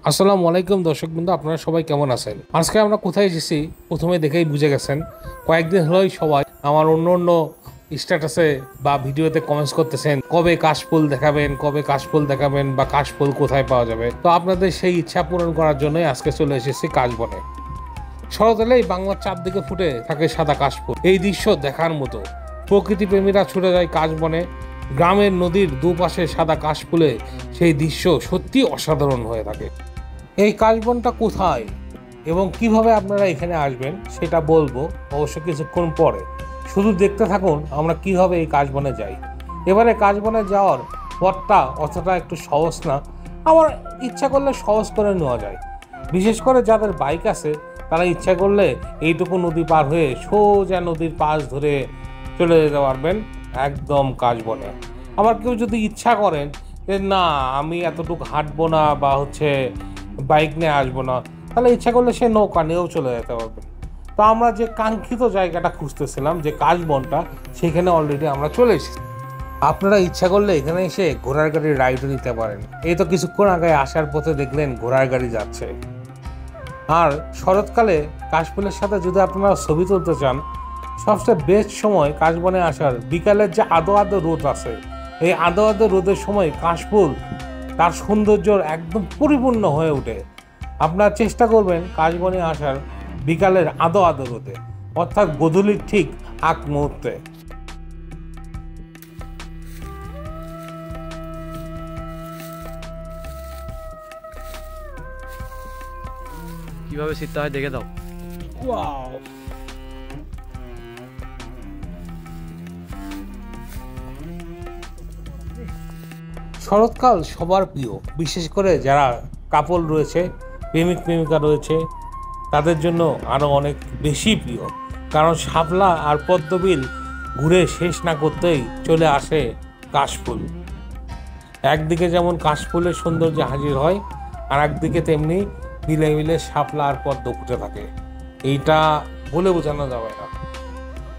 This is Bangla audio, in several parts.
আসসালামু আলাইকুম দর্শক বন্ধু, আপনারা সবাই কেমন আছেন? আজকে আমরা কোথায় এসেছি প্রথমে দেখেই বুঝে গেছেন। কয়েকদিন হলোই সবাই আমার অন্য অন্য স্ট্যাটাসে বা ভিডিওতে কমেন্টস করতেছেন কবে কাশফুল দেখাবেন, কবে কাশফুল দেখাবেন বা কাশফুল কোথায় পাওয়া যাবে। তো আপনাদের সেই ইচ্ছা পূরণ করার জন্যই আজকে চলে এসেছি কাশবনে। শরৎ এলেই বাংলার চারদিকে ফুটে থাকে সাদা কাশফুল। এই দৃশ্য দেখার মতো। প্রকৃতি প্রেমীরা ছুটে যায় কাশবনে। গ্রামের নদীর দুপাশে সাদা কাশফুলে সেই দৃশ্য সত্যি অসাধারণ হয়ে থাকে। এই কাশবনটা কোথায় এবং কিভাবে আপনারা এখানে আসবেন সেটা বলবো অবশ্য কিছুক্ষণ পরে। শুধু দেখতে থাকুন আমরা কিভাবে এই কাশবনে যাই। এবারে কাশবনে যাওয়ার পথটা অতটা একটু সহজ না, আমার ইচ্ছা করলে সহজ করে নেওয়া যায়। বিশেষ করে যাদের বাইক আছে তারা ইচ্ছা করলে এইটুকু নদী পার হয়ে সোজা নদীর পাশ ধরে চলে যেতে পারবেন একদম কাশবনে। আবার কেউ যদি ইচ্ছা করেন যে না আমি এতটুকু হাঁটবো না বা বাইক নিয়ে আসবো না, তাহলে ইচ্ছা করলে সে নৌকা নিয়েও চলে যেতে পারবেন। তো আমরা যে কাঙ্ক্ষিত জায়গাটা খুঁজতেছিলাম যে কাশবনটা, সেখানে অলরেডি আমরা চলে এসেছি। আপনারা ইচ্ছা করলে এখানে এসে ঘোড়ার গাড়ির রাইডও নিতে পারেন। এই তো কিছুক্ষণ আগে আসার পথে দেখলেন ঘোড়ার গাড়ি যাচ্ছে। আর শরৎকালে কাশফুলের সাথে যদি আপনারা ছবি তুলতে চান, সবচেয়ে বেস্ট সময় কাশবনে আসার বিকালের যে আদো আদো রোদ আছে, এই আদো আদো রোদের সময় কাশফুল তার সৌন্দর্যর একদম পরিপূর্ণ হয়ে ওঠে। আপনারা চেষ্টা করবেন কাশবনে আসার বিকালের আদো আদো রোদে, অর্থাৎ গোধূলির ঠিক আগ মুহূর্তে। কিভাবে ছিটতে হয় দেখে দাও। ওয়াও, শরৎকাল সবার প্রিয়, বিশেষ করে যারা কাপল রয়েছে, প্রেমিক প্রেমিকা রয়েছে, তাদের জন্য আরও অনেক বেশি প্রিয়। কারণ শাপলা আর পদ্মবিল ঘুরে শেষ না করতেই চলে আসে কাশফুল। একদিকে যেমন কাশফুলের সৌন্দর্য হাজির হয়, আর একদিকে তেমনি বিলে বিলে শাপলা আর পদ্ম ফুটে থাকে। এইটা বলে বোঝানো যাবে না।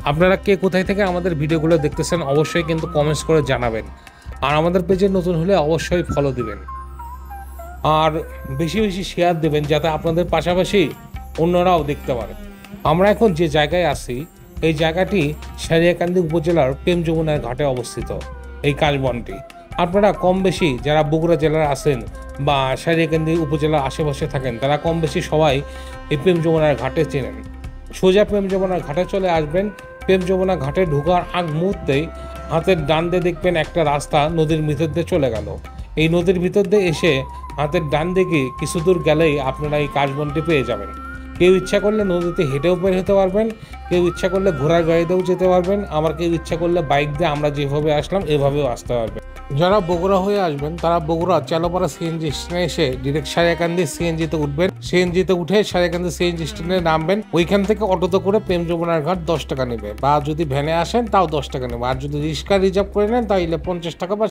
আপনারা কে কোথায় থেকে আমাদের ভিডিওগুলো দেখতেছেন অবশ্যই কিন্তু কমেন্টস করে জানাবেন। আর আমাদের পেজে নতুন হলে অবশ্যই ফলো দিবেন আর বেশি বেশি শেয়ার দেবেন, যাতে আপনাদের পাশাপাশি অন্যরাও দেখতে পারে। আমরা এখন যে জায়গায় আছি এই জায়গাটি সারিয়াকান্দি উপজেলার প্রেম যমুনার ঘাটে অবস্থিত। এই কাশবনটি আপনারা কম বেশি যারা বগুড়া জেলার আছেন বা সারিয়াকান্দি উপজেলার আশেপাশে থাকেন তারা কম বেশি সবাই এই প্রেম যমুনার ঘাটে চেনেন। সোজা প্রেম যমুনার ঘাটে চলে আসবেন। প্রেম যমুনা ঘাটে ঢোকার আগ মুহূর্তেই হাতের ডান দিয়ে দেখবেন একটা রাস্তা নদীর ভিতর দিয়ে চলে গেল। এই নদীর ভিতর দিয়ে এসে হাতের ডান দিকে কিছু দূর গেলেই আপনারা এই কাশবনটি পেয়ে যাবেন। কেউ ইচ্ছা করলে নদীতে হেঁটেও বের হতে পারবেন, কেউ ইচ্ছা করলে ঘোড়ার গাড়িতেও যেতে পারবেন, আবার কেউ ইচ্ছা করলে বাইক দিয়ে আমরা যেভাবে আসলাম এভাবেও আসতে পারবেন। যারা বগুড়া হয়ে আসবেন তারা বগুড়া চালোপাড়া সিএনজি স্টেশনে এসে ডিরেক্ট সারিয়াকান্দি সিএনজিতে উঠবেন। সিএনজিতে উঠে সারিয়াকান্দি সিএনজি স্টেশনে নামবেন। ওইখান থেকে অটোতে করে প্রেম যমুনার ঘাট 10 টাকা নেবে, বা যদি ভ্যানে আসেন তাও 10 টাকা নেবে। আর যদি রিক্সা রিজার্ভ করে নেন তাহলে 50 টাকা বা